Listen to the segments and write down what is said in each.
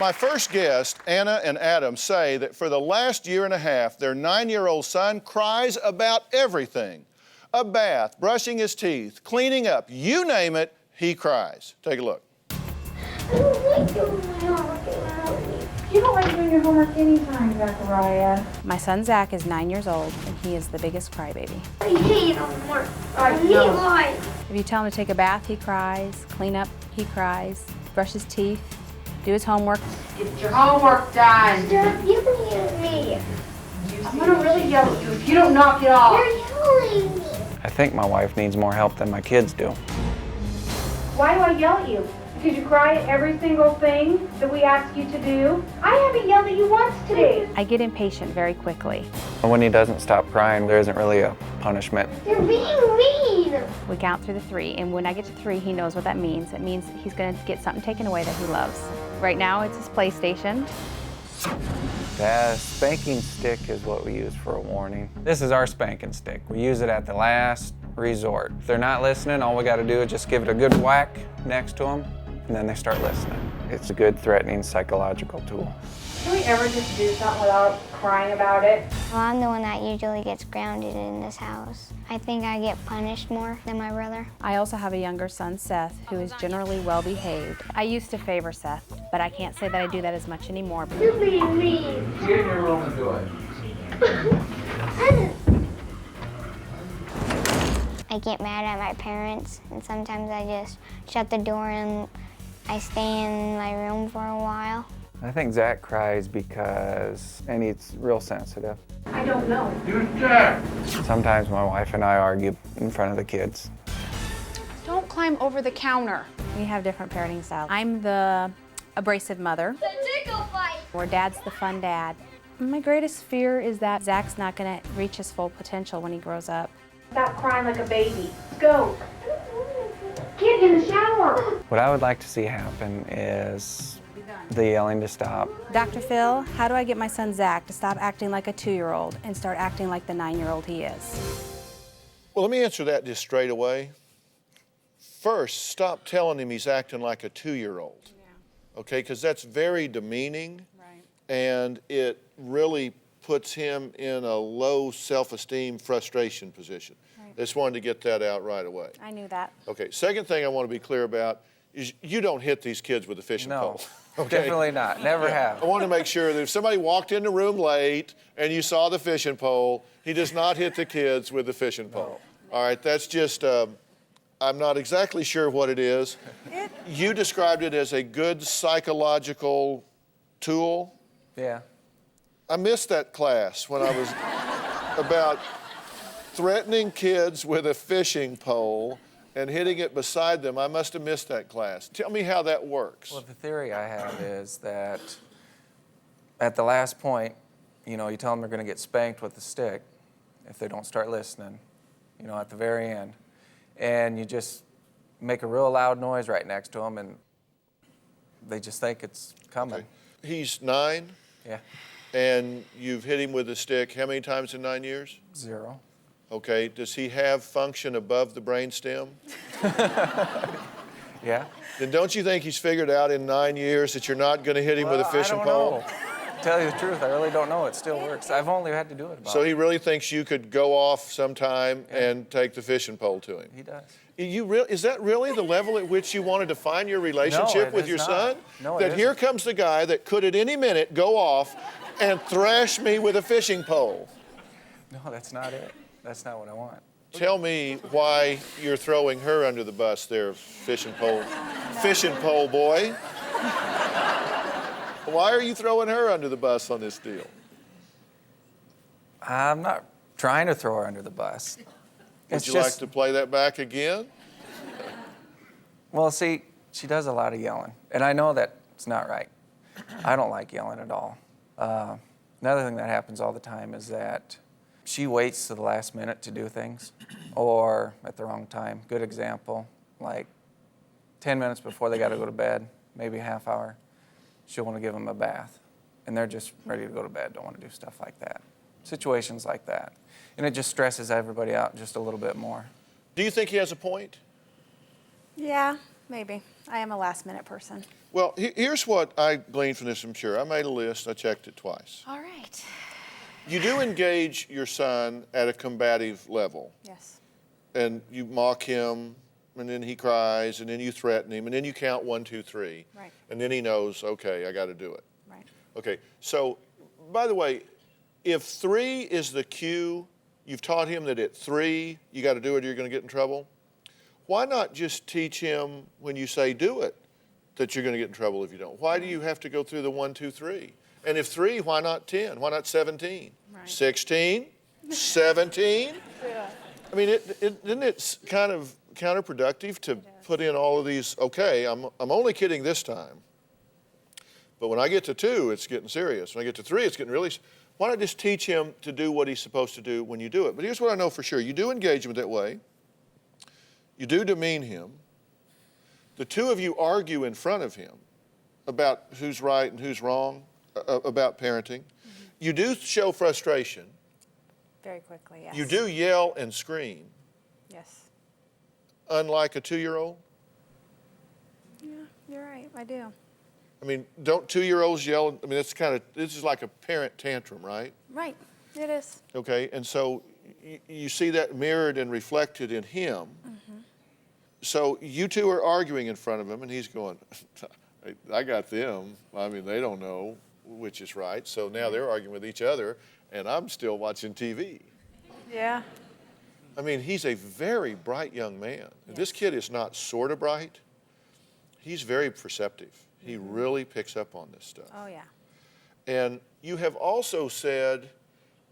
My first guest, Anna and Adam, say that for the last year and a half, their 9-year-old son cries about everything. A bath, brushing his teeth, cleaning up, you name it, he cries. Take a look. I don't like doing my homework without me. You don't like doing your homework anytime, Zachariah. My son Zach is 9 years old, and he is the biggest crybaby. I hate homework. I hate life. If you tell him to take a bath, he cries. Clean up, he cries. Brush his teeth. Do his homework. Get your homework done. Stop yelling at me. I'm gonna really yell at you if you don't knock it off. You're yelling at me. I think my wife needs more help than my kids do. Why do I yell at you? Because you cry at every single thing that we ask you to do? I haven't yelled at you once today. I get impatient very quickly. When he doesn't stop crying, there isn't really a punishment. You're being mean. We count through the 3, and when I get to 3, he knows what that means. It means he's going to get something taken away that he loves. Right now, it's his PlayStation. The spanking stick is what we use for a warning. This is our spanking stick. We use it at the last resort. If they're not listening, all we got to do is just give it a good whack next to them, and then they start listening. It's a good threatening psychological tool. Can we ever just do something without crying about it? Well, I'm the one that usually gets grounded in this house. I think I get punished more than my brother. I also have a younger son, Seth, who is generally well behaved. I used to favor Seth, but I can't say that I do that as much anymore. You're being mean. Get in your room and do it. I get mad at my parents, and sometimes I just shut the door and I stay in my room for a while. I think Zach cries because, and he's real sensitive. I don't know. Sometimes my wife and I argue in front of the kids. Don't climb over the counter. We have different parenting styles. I'm the abrasive mother, The tickle fight. where Dad's the fun dad. My greatest fear is that Zach's not going to reach his full potential when he grows up. Stop crying like a baby. Go. Get in the shower. What I would like to see happen is the yelling to stop. DrPhil, how do I get my son Zach to stop acting like a 2-year-old and start acting like the 9-year-old he is? Well, let me answer that just straight away. First, stop telling him he's acting like a 2-year-old. Yeah. Okay, because that's very demeaning. Right. And it really puts him in a low self-esteem frustration position. Right. Just wanted to get that out right away. I knew that. Okay, second thing I want to be clear about is you don't hit these kids with a fishing pole. Okay? Definitely not. Never have. I want to make sure that if somebody walked in the room late and you saw the fishing pole, he does not hit the kids with the fishing pole. No. All right, that's just, I'm not exactly sure what it is. You described it as a good psychological tool. Yeah. I missed that class when I was about threatening kids with a fishing pole and hitting it beside them. I must have missed that class. Tell me how that works. Well, the theory I have is that at the last point, you know, you tell them they're going to get spanked with the stick if they don't start listening, you know, at the very end. And you just make a real loud noise right next to them, and they just think it's coming. Okay. He's 9? Yeah. And you've hit him with a stick how many times in 9 years? 0. Okay, does he have function above the brainstem? Yeah. Then don't you think he's figured out in 9 years that you're not going to hit him with a fishing pole? To tell you the truth, I really don't know. It still works. I've only had to do it about. So he really thinks you could go off sometime and take the fishing pole to him? He does. Is that really the level at which you want to define your relationship with your son? No, that here comes the guy that could at any minute go off and thrash me with a fishing pole. No, that's not it. That's not what I want. Tell me why you're throwing her under the bus there, fishing pole boy. Why are you throwing her under the bus on this deal? I'm not trying to throw her under the bus. Would you like to play that back again? Well, see, she does a lot of yelling, and I know that it's not right. I don't like yelling at all. Another thing that happens all the time is that she waits to the last minute to do things, or at the wrong time. Good example, like 10 minutes before they got to go to bed, maybe a half hour, she'll want to give them a bath, and they're just ready to go to bed, don't want to do stuff like that. Situations like that. And it just stresses everybody out just a little bit more. Do you think he has a point? Yeah. maybe. I am a last-minute person. Well, here's what I gleaned from this, I'm sure. I made a list. I checked it twice. All right. You do engage your son at a combative level. Yes. And you mock him, and then he cries, and then you threaten him, and then you count 1, 2, 3. Right. And then he knows, okay, I got to do it. Right. Okay, so, by the way, if 3 is the cue, you've taught him that at 3, you got to do it or you're going to get in trouble, why not just teach him when you say do it that you're going to get in trouble if you don't? Why do you have to go through the 1, 2, 3? And if 3, why not 10? Why not 17? Right. 16? 17? Yeah. I mean, isn't it kind of counterproductive to put in all of these, okay, I'm only kidding this time, but when I get to 2, it's getting serious. When I get to 3, it's getting really, why not just teach him to do what he's supposed to do when you do it? But here's what I know for sure. You do engage him that way. You do demean him. The two of you argue in front of him about who's right and who's wrong about parenting. Mm-hmm. You do show frustration. Very quickly, yes. You do yell and scream. Yes. Unlike a 2-year-old. Yeah, you're right. I do. I mean, don't 2-year-olds yell? I mean, this is like a parent tantrum, right? Right. It is. Okay, and so you see that mirrored and reflected in him. Mm-hmm. So you two are arguing in front of him, and he's going, I got them. I mean, they don't know which is right. So now they're arguing with each other, and I'm still watching TV. Yeah. I mean, he's a very bright young man. Yes. This kid is not sort of bright. He's very perceptive. He really picks up on this stuff. Oh, yeah. And you have also said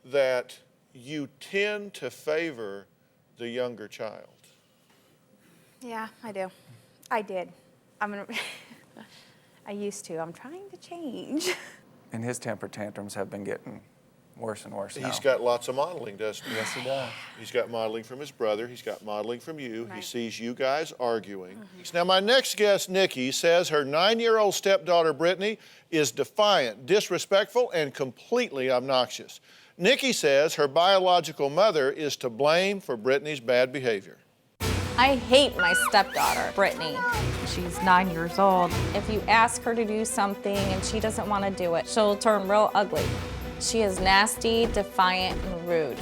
that you tend to favor the younger child. Yeah, I do. I did. I used to. I'm trying to change. And his temper tantrums have been getting worse and worse now. He's got lots of modeling, doesn't he? Yes, he does. He's got modeling from his brother. He's got modeling from you. Right. He sees you guys arguing. Mm-hmm. Now, my next guest, Nikki, says her 9-year-old stepdaughter, Brittany, is defiant, disrespectful, and completely obnoxious. Nikki says her biological mother is to blame for Brittany's bad behavior. I hate my stepdaughter, Brittany. She's 9 years old. If you ask her to do something and she doesn't want to do it, she'll turn real ugly. She is nasty, defiant, and rude.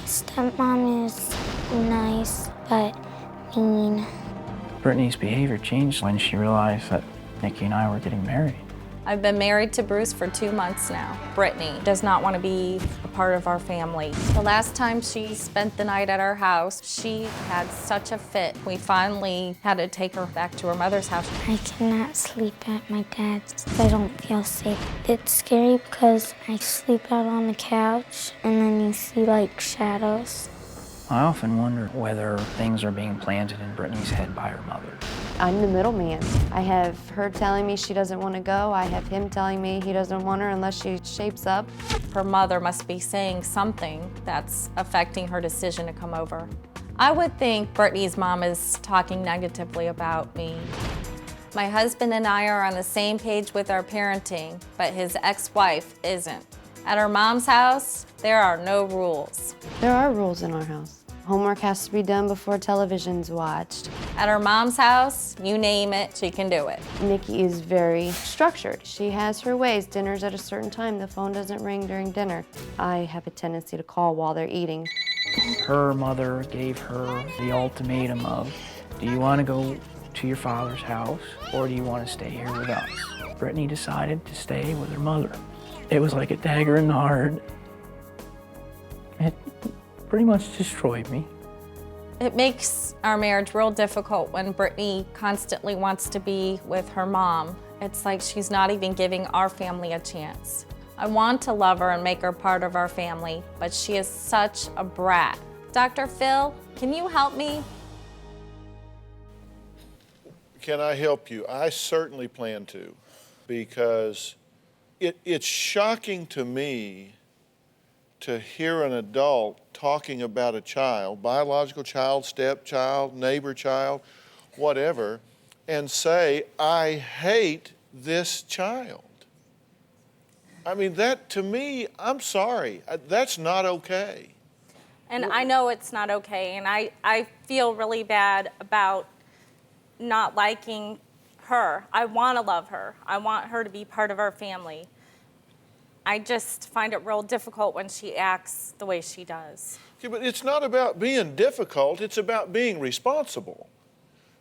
Stepmom is nice, but mean. Brittany's behavior changed when she realized that Nikki and I were getting married. I've been married to Bruce for 2 months now. Brittany does not want to be a part of our family. The last time she spent the night at our house, she had such a fit. We finally had to take her back to her mother's house. I cannot sleep at my dad's. I don't feel safe. It's scary because I sleep out on the couch and then you see like shadows. I often wonder whether things are being planted in Brittany's head by her mother. I'm the middleman. I have her telling me she doesn't want to go. I have him telling me he doesn't want her unless she shapes up. Her mother must be saying something that's affecting her decision to come over. I would think Brittany's mom is talking negatively about me. My husband and I are on the same page with our parenting, but his ex-wife isn't. At our mom's house, there are no rules. There are rules in our house. Homework has to be done before television's watched. At her mom's house, you name it, she can do it. Nikki is very structured. She has her ways. Dinner's at a certain time. The phone doesn't ring during dinner. I have a tendency to call while they're eating. Her mother gave her the ultimatum of, do you want to go to your father's house or do you want to stay here with us? Brittany decided to stay with her mother. It was like a dagger in the heart. It pretty much destroyed me. It makes our marriage real difficult when Brittany constantly wants to be with her mom. It's like she's not even giving our family a chance. I want to love her and make her part of our family, but she is such a brat. Dr. Phil, can you help me? Can I help you? I certainly plan to, because it's shocking to me to hear an adult talking about a child, biological child, stepchild, neighbor child, whatever, and say, I hate this child. I mean, that to me, I'm sorry, that's not okay. And I know it's not okay, and I feel really bad about not liking her. I want to love her. I want her to be part of our family. I just find it real difficult when she acts the way she does. Okay, but it's not about being difficult, it's about being responsible.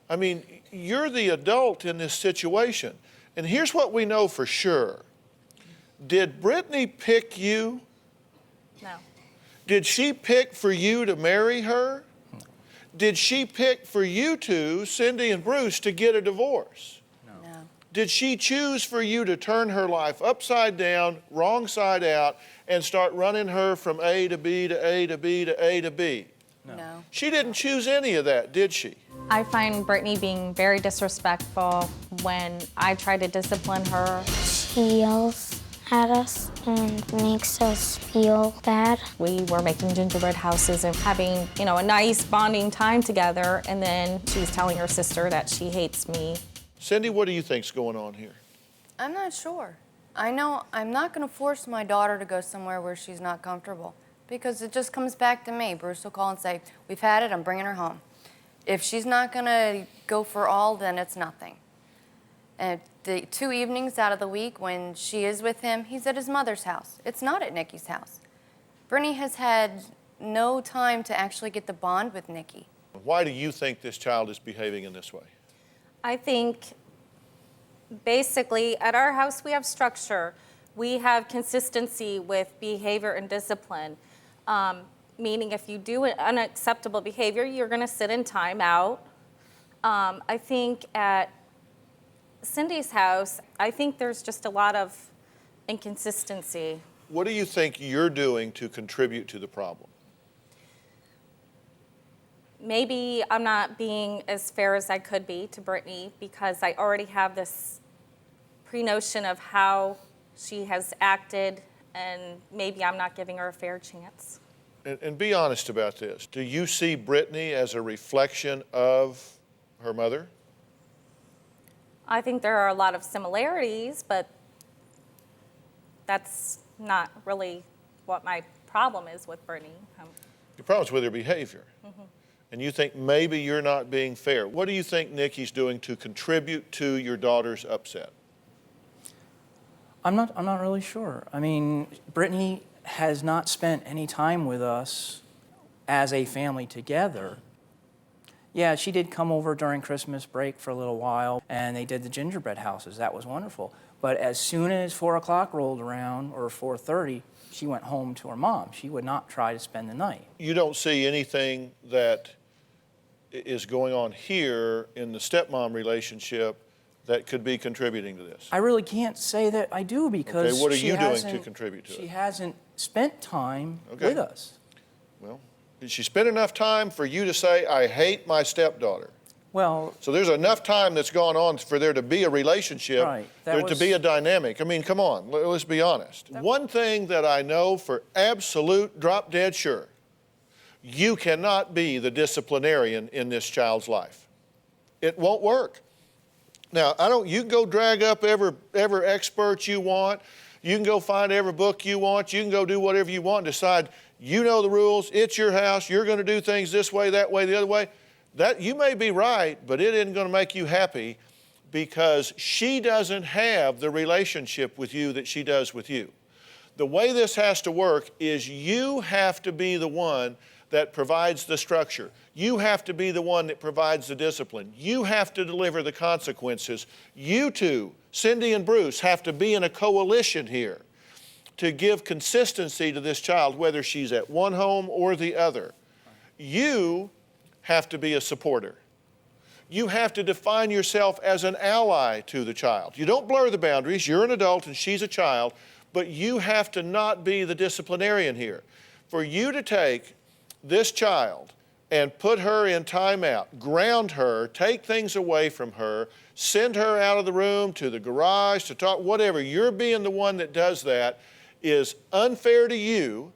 I mean, you're the adult in this situation. And here's what we know for sure. Did Brittany pick you? No. Did she pick for you to marry her? Did she pick for you two, Cindy and Bruce, to get a divorce? No. Did she choose for you to turn her life upside down, wrong side out, and start running her from A to B to A to B to A to B? No. She didn't choose any of that, did she? I find Brittany being very disrespectful when I try to discipline her. She yells at us and makes us feel bad. We were making gingerbread houses and having, a nice bonding time together, and then she's telling her sister that she hates me. Cindy, what do you think's going on here? I'm not sure. I know I'm not going to force my daughter to go somewhere where she's not comfortable, because it just comes back to me. Bruce will call and say, we've had it, I'm bringing her home. If she's not going to go for all, then it's nothing. And the 2 evenings out of the week when she is with him, he's at his mother's house. It's not at Nikki's house. Brittany has had no time to actually get the bond with Nikki. Why do you think this child is behaving in this way? I think basically at our house we have structure. We have consistency with behavior and discipline. Meaning if you do unacceptable behavior, you're going to sit in timeout. I think at Cindy's house, I think there's just a lot of inconsistency. What do you think you're doing to contribute to the problem? Maybe I'm not being as fair as I could be to Brittany because I already have this pre-notion of how she has acted, and maybe I'm not giving her a fair chance. And be honest about this. Do you see Brittany as a reflection of her mother? I think there are a lot of similarities, but that's not really what my problem is with Brittany. Your problem's with her behavior. Mm-hmm. And you think maybe you're not being fair. What do you think Nikki's doing to contribute to your daughter's upset? I'm not really sure. I mean, Brittany has not spent any time with us as a family together. Yeah, she did come over during Christmas break for a little while, and they did the gingerbread houses. That was wonderful. But as soon as 4 o'clock rolled around, or 4:30, she went home to her mom. She would not try to spend the night. You don't see anything that is going on here in the stepmom relationship that could be contributing to this? I really can't say that I do, because okay, what are you doing to contribute to it? She hasn't spent time with us. Well, did she spend enough time for you to say, I hate my stepdaughter? Well, so there's enough time that's gone on for there to be a relationship, right, to be a dynamic. I mean, come on, let's be honest. One thing that I know for absolute drop dead sure, you cannot be the disciplinarian in this child's life. It won't work. Now, you can go drag up every expert you want. You can go find every book you want. You can go do whatever you want and decide you know the rules. It's your house. You're going to do things this way, that way, the other way. That you may be right, but it isn't going to make you happy because she doesn't have the relationship with you that she does with you. The way this has to work is you have to be the one that provides the structure. You have to be the one that provides the discipline. You have to deliver the consequences. You two, Cindy and Bruce, have to be in a coalition here to give consistency to this child, whether she's at one home or the other. You have to be a supporter. You have to define yourself as an ally to the child. You don't blur the boundaries. You're an adult and she's a child, but you have to not be the disciplinarian here. For you to take this child and put her in timeout, ground her, take things away from her, send her out of the room to the garage to talk, whatever, you're being the one that does that, is unfair to you,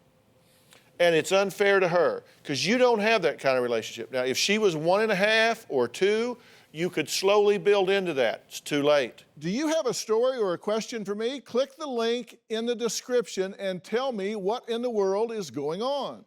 and it's unfair to her because you don't have that kind of relationship. Now, if she was 1.5 or 2, you could slowly build into that. It's too late. Do you have a story or a question for me? Click the link in the description and tell me what in the world is going on.